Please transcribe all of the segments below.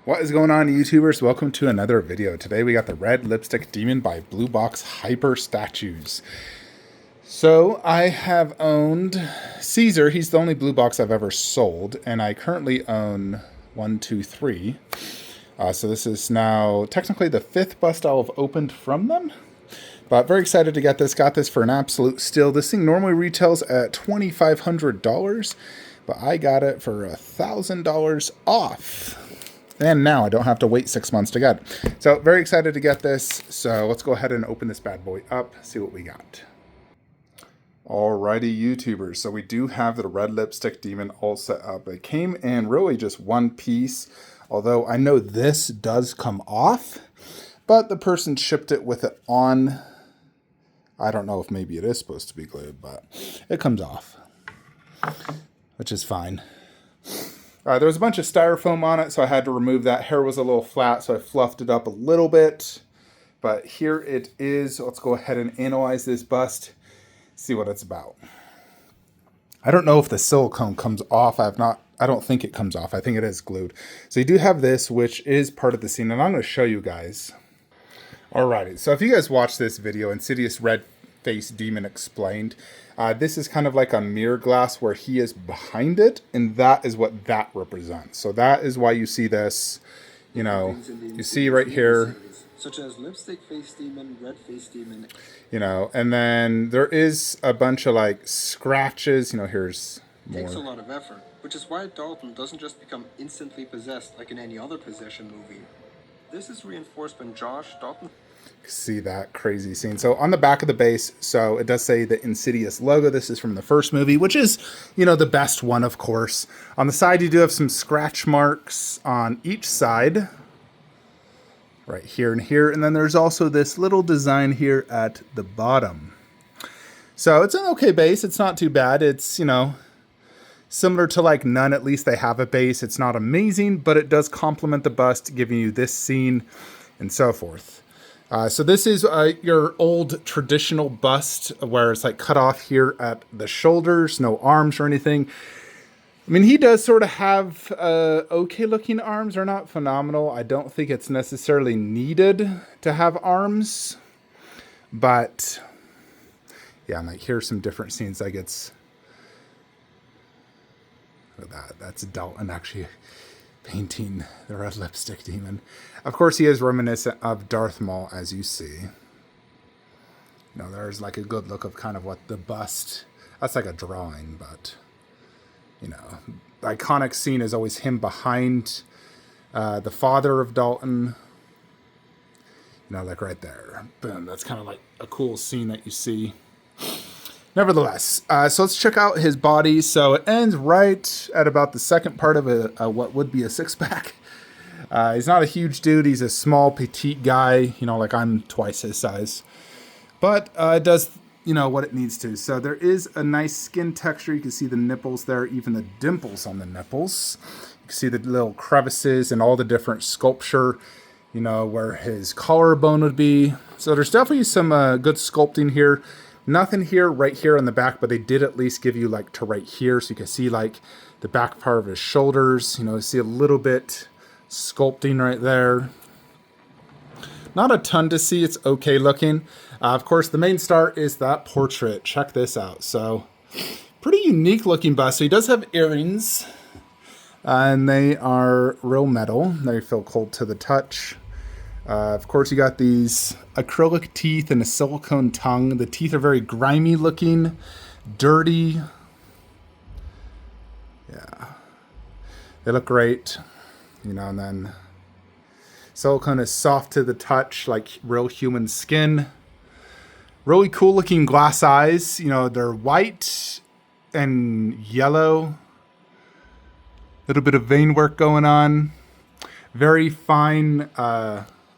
What is going on, YouTubers? Welcome to another video. Today we got the Red Lipstick Demon by Bluebox Hyper Statues. So I have owned Caesar. He's the only Bluebox I've ever sold, and I currently own 1, 2, 3. So this is now technically the 5th bust I'll have opened from them. But very excited to get this. Got this for an absolute steal. This thing normally retails at $2,500, but I got it for $1,000 off. And now I don't have to wait 6 months to get it. So very excited to get this. So let's go ahead and open this bad boy up, see what we got. Alrighty, YouTubers. So we do have the Red Lipstick Demon all set up. It came in really just one piece, although I know this does come off, but the person shipped it with it on. I don't know if maybe it is supposed to be glued, but it comes off, which is fine. There was a bunch of styrofoam on it, so I had to remove that. Hair was a little flat, so I fluffed it up a little bit. But here it is. Let's go ahead and analyze this bust, see what it's about. I don't know if the silicone comes off. I don't think it comes off. I think it is glued. So you do have this, which is part of the scene, and I'm going to show you guys. Alrighty, so if you guys watch this video, Insidious Red Face Demon Explained, this is kind of like a mirror glass where he is behind it, and that is what that represents. So that is why you see this, you know, you see right here, such as lipstick face demon, red face demon, you know, and then there is a bunch of like scratches, you know, here's more. Takes a lot of effort, which is why Dalton doesn't just become instantly possessed like in any other possession movie. This is reinforced when Dalton see that crazy scene. So on the back of the base, so it does say the Insidious logo. This is from the first movie, which is, you know, the best one, of course. On the side, you do have some scratch marks on each side, right here and here. And then there's also this little design here at the bottom. So it's an okay base. It's not too bad. It's, you know, similar to like None. At least they have a base. It's not amazing, but it does complement the bust, giving you this scene and so forth. So this is your old traditional bust where it's like cut off here at the shoulders, no arms or anything. I mean, he does sort of have okay looking arms. They're not phenomenal. I don't think it's necessarily needed to have arms, but yeah, like here's some different scenes. Like it's, look at that. That's Dalton actually painting the Red Lipstick Demon. Of course, he is reminiscent of Darth Maul, as you see. You know, there's like a good look of kind of what the bust, that's like a drawing, but, you know, the iconic scene is always him behind the father of Dalton. You know, like right there. Boom, that's kind of like a cool scene that you see. Nevertheless, so let's check out his body. So it ends right at about the second part of what would be a six-pack. He's not a huge dude. He's a small, petite guy. You know, like I'm twice his size. But it does, you know, what it needs to. So there is a nice skin texture. You can see the nipples there, even the dimples on the nipples. You can see the little crevices and all the different sculpture, you know, where his collarbone would be. So there's definitely some good sculpting here. Nothing here, right here on the back, but they did at least give you like to right here. So you can see like the back part of his shoulders, you know, see a little bit sculpting right there. Not a ton to see. It's okay looking. Of course, the main star is that portrait. Check this out. So pretty unique looking bust. So he does have earrings and they are real metal. They feel cold to the touch. Of course, you got these acrylic teeth and a silicone tongue. The teeth are very grimy looking, dirty. Yeah, they look great, you know, and then silicone is soft to the touch, like real human skin. Really cool looking glass eyes. You know, they're white and yellow. Little bit of vein work going on. Very fine,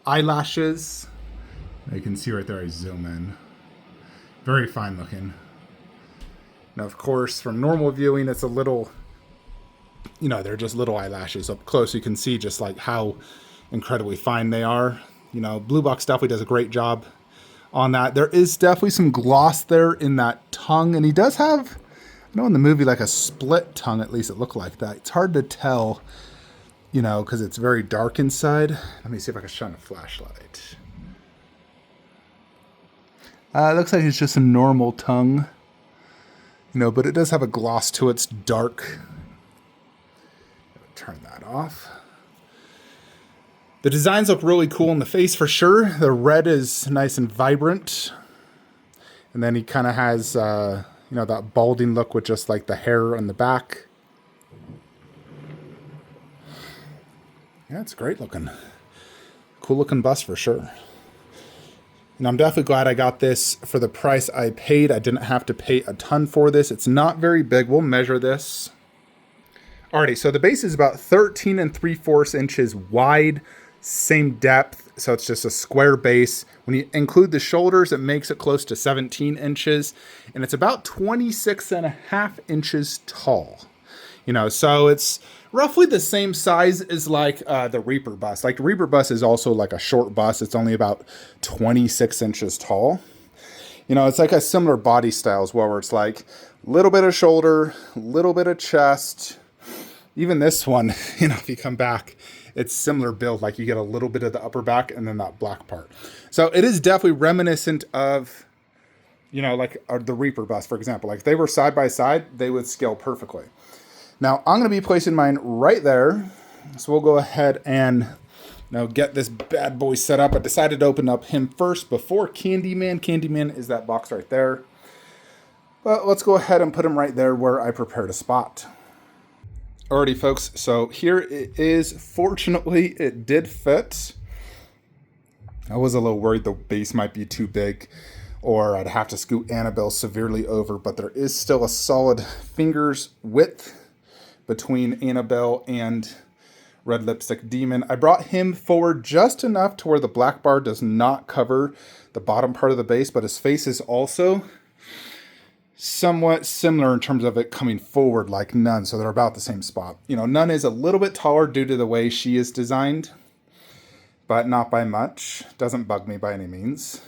eyelashes. You can see right there, I zoom in. Very fine looking. Now, of course, from normal viewing, it's a little, you know, they're just little eyelashes. Up close, you can see just like how incredibly fine they are. You know, Bluebox definitely does a great job on that. There is definitely some gloss there in that tongue, and he does have, I know in the movie, like a split tongue, at least it looked like that. It's hard to tell you know, because it's very dark inside. Let me see if I can shine a flashlight. It looks like it's just a normal tongue, you know, but it does have a gloss to it. It's dark. Turn that off. The designs look really cool in the face for sure. The red is nice and vibrant. And then he kind of has, you know, that balding look with just like the hair on the back. Yeah, it's great looking. Cool looking bust for sure. And I'm definitely glad I got this for the price I paid. I didn't have to pay a ton for this. It's not very big. We'll measure this. Alrighty, so the base is about 13 3/4 inches wide, same depth. So it's just a square base. When you include the shoulders, it makes it close to 17 inches. And it's about 26.5 inches tall. You know, so it's roughly the same size as like the Reaper bust. Like the Reaper bust is also like a short bust. It's only about 26 inches tall. You know, it's like a similar body style as well, where it's like a little bit of shoulder, a little bit of chest. Even this one, you know, if you come back, it's similar build. Like you get a little bit of the upper back and then that black part. So it is definitely reminiscent of, you know, like the Reaper bust, for example. Like if they were side by side, they would scale perfectly. Now I'm going to be placing mine right there. So we'll go ahead and now get this bad boy set up. I decided to open up him first before Candyman. Candyman is that box right there. But let's go ahead and put him right there where I prepared a spot. Alrighty, folks. So here it is. Fortunately, it did fit. I was a little worried the base might be too big or I'd have to scoot Annabelle severely over, but there is still a solid fingers width between Annabelle and Red Lipstick Demon. I brought him forward just enough to where the black bar does not cover the bottom part of the base, but his face is also somewhat similar in terms of it coming forward like Nun, so they're about the same spot. You know, Nun is a little bit taller due to the way she is designed, but not by much. Doesn't bug me by any means.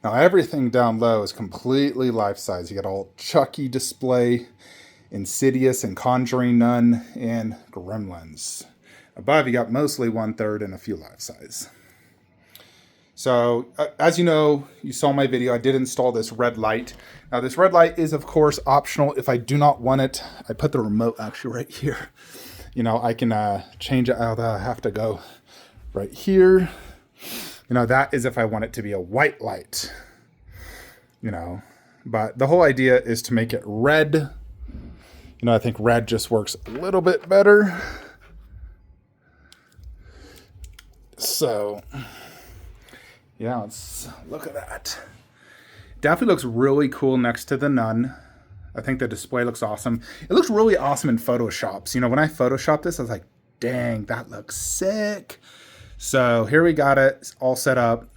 Now everything down low is completely life-size. You got all Chucky display, Insidious and Conjuring Nun, and Gremlins. Above you got mostly 1/3 and a few life-size. So, as you know, you saw my video, I did install this red light. Now, this red light is, of course, optional. If I do not want it, I put the remote actually right here. You know, I can change it out. I have to go right here. You know, that is if I want it to be a white light. You know, but the whole idea is to make it red. You know, I think red just works a little bit better. So, yeah, let's look at that. Definitely looks really cool next to the Nun. I think the display looks awesome. It looks really awesome in Photoshops. You know, when I Photoshopped this, I was like, dang, that looks sick. So here we got it all set up.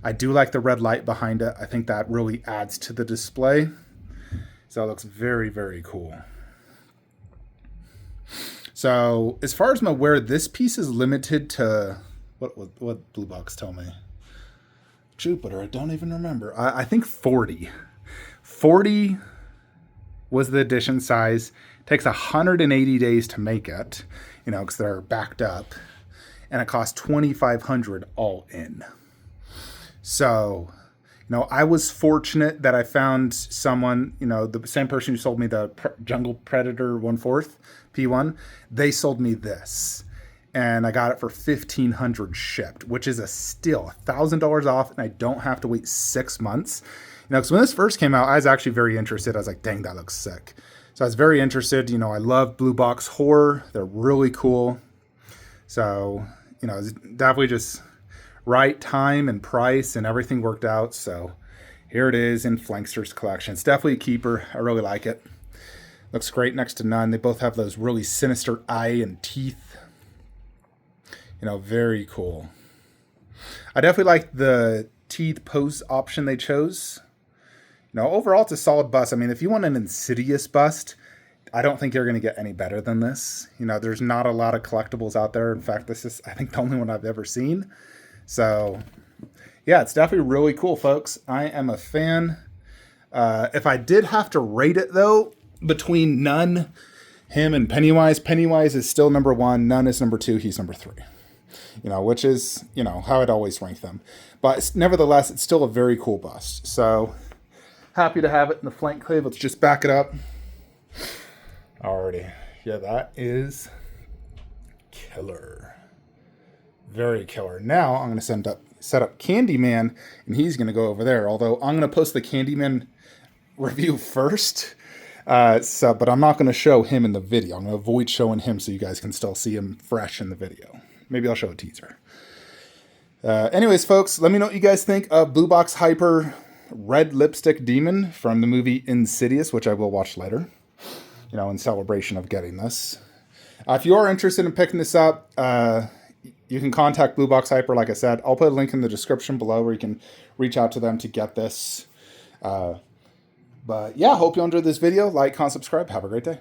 I do like the red light behind it. I think that really adds to the display. So it looks very, very cool. So as far as I'm aware, this piece is limited to, what Bluebox told me? Jupiter, I don't even remember. I think 40. 40 was the edition size. Takes 180 days to make it, you know, because they're backed up. And it costs $2,500 all in. So, you know, I was fortunate that I found someone, you know, the same person who sold me the Jungle Predator 1/4 P1. They sold me this. And I got it for $1,500 shipped, which is a still $1,000 off, and I don't have to wait 6 months. You know, because when this first came out, I was actually very interested. I was like, dang, that looks sick. So I was very interested. You know, I love Bluebox horror. They're really cool. So, you know, it's definitely just right time and price and everything worked out. So here it is in Flankster's collection. It's definitely a keeper. I really like it. Looks great next to Nun. They both have those really sinister eye and teeth. You know, very cool. I definitely like the teeth pose option they chose. You know, overall, it's a solid bust. I mean, if you want an Insidious bust, I don't think you're going to get any better than this. You know, there's not a lot of collectibles out there. In fact, this is, I think, the only one I've ever seen. So, yeah, it's definitely really cool, folks. I am a fan. If I did have to rate it, though, between Nun him and Pennywise. Pennywise is still number 1. None is number 2. He's number 3. You know, which is, you know, how I'd always rank them. But nevertheless, it's still a very cool bust. So happy to have it in the flank clave. Let's just back it up. Alrighty. Yeah, that is killer. Very killer. Now I'm going to set up Candyman, and he's going to go over there. Although I'm going to post the Candyman review first. But I'm not going to show him in the video. I'm going to avoid showing him so you guys can still see him fresh in the video. Maybe I'll show a teaser. Anyways, folks, let me know what you guys think of Bluebox Hyper Red Lipstick Demon from the movie Insidious, which I will watch later, you know, in celebration of getting this. If you are interested in picking this up, you can contact Bluebox Hyper, like I said. I'll put a link in the description below where you can reach out to them to get this. But yeah, hope you enjoyed this video. Like, comment, subscribe. Have a great day.